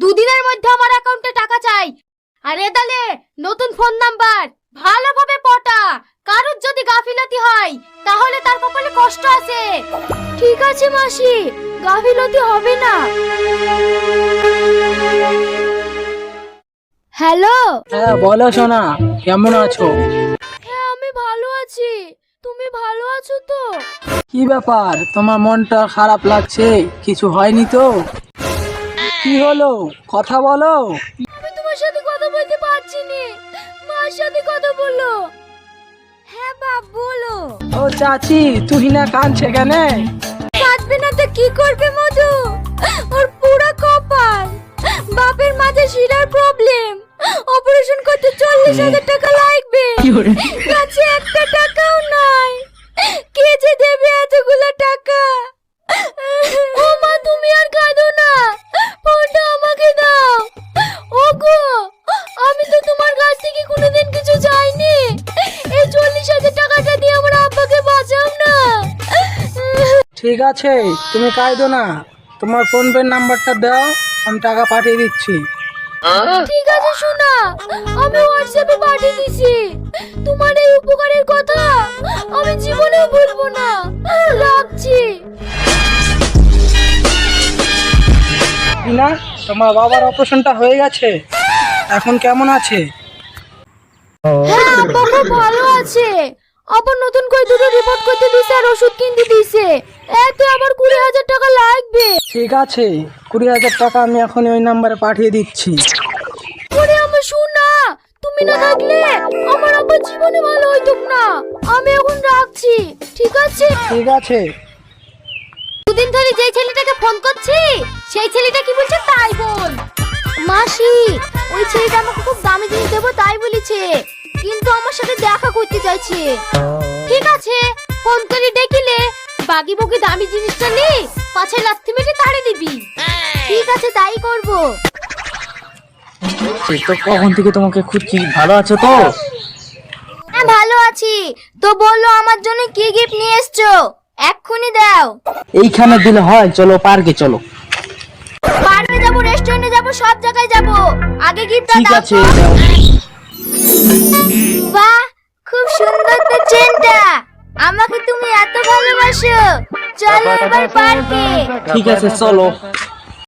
দুদিনের মধ্যে আমার অ্যাকাউন্টে টাকা চাই। আর এদালে নতুন ফোন নাম্বার, ভালোভাবে পটা। কারোর যদি গাফিলতি হয় তাহলে তার কপালে কষ্ট আছে। ঠিক আছে মাসি, গাফিলতি হবে না। হ্যালো। হ্যাঁ বলো সোনা, কেমন আছো? হ্যাঁ আমি ভালো আছি, তুমি ভালো আছো তো? কি ব্যাপার, তোমার মনটা খারাপ লাগছে? কিছু হয়নি তো? কি হলো, কথা বলো। আমি তোমার সাথে কথা বলতে পারছি না, মার সাথে কথা বলো। হ্যাঁ বাপ বলো। ও চাচি, তুই না কাঁদছে কেন? কাঁদবে না তো কি করবে মধু? ওর পুরো কপাল। বাপের মাঝে শিরার প্রবলেম, অপারেশন করতে 40,000 টাকা লাগবে। কাছে একটা টাকাও নাই, কে যে দেবে এতগুলো টাকা? ও মা তুমি আর কাঁদো না, ফোনটা আমাকে দাও। ওগো, আমি তো তোমার কাছ থেকে কোনোদিন কিছু চাইনি। এই 40,000 টাকাটা দিয়ে আমার আব্বাকে বাঁচাও না। ঠিক আছে, তুমি কাঁদো না, তোমার ফোন পে নাম্বারটা দাও, আমি টাকা পাঠিয়ে দিচ্ছি। ঠিক আছে শোনা, আমি হোয়াটসঅ্যাপে পাঠিয়ে দিছি। তোমার এই উপকারের কথা আমি জীবনেও ভুলবো না। রাখছি। না, তোমার বাবার অপারেশনটা হয়ে গেছে, এখন কেমন আছে? হ্যাঁ আব্বা খুব ভালো আছে। আবার নতুন করে দুটো রিপোর্ট করতে দিছে আর ওষুধ কিনতে দিছে। এতে আবার 20,000 টাকা লাগবে। ঠিক আছে, 20,000 টাকা আমি এখন ওই নাম্বারে পাঠিয়ে দিচ্ছি। ওরে আমার শোনা, তুমি না থাকলে আমার আব্বা জীবনে ভালো হইতো না। আমি এখন রাখছি, ঠিক আছে? ঠিক আছে। দুদিন ধরে যেই ছেলেটাকে ফোন করছি সেই ছেলেটা কি বলছে তাই বল। মাসি, ওই ছেলেটা আমাকে খুব দামি জিনিস দেবো তাই বলেছে, কিন্তু আমার সাথে দেখা করতে চাইছে। ঠিক আছে, ফোন করে ডেকিলে বাকি বকি দামি জিনিসটা নি, পাছে লাথি মেরে তাড়ে দিবি। ঠিক আছে, তাই করব। সে তো কখন থেকে তোমাকে খুঁজছি। ভালো আছো তো? হ্যাঁ ভালো আছি। তো বলো আমার জন্য কি গিফট নিয়ে এসছো, এক্ষুনি দাও। এইখানে দিলে হয়, চলো পার্কে চলো। পার্কে যাবো, রেস্টুরেন্টে যাবো, সব জায়গায় যাবো, আগে গিফটটা ঠিক দাও। আছে, তো। দাও। বাহ, খুব সুন্দর তো চেনটা। আমাকে তুমি এত ভালোবাসো, চলো এবার পার্কে। ঠিক আছে চলো।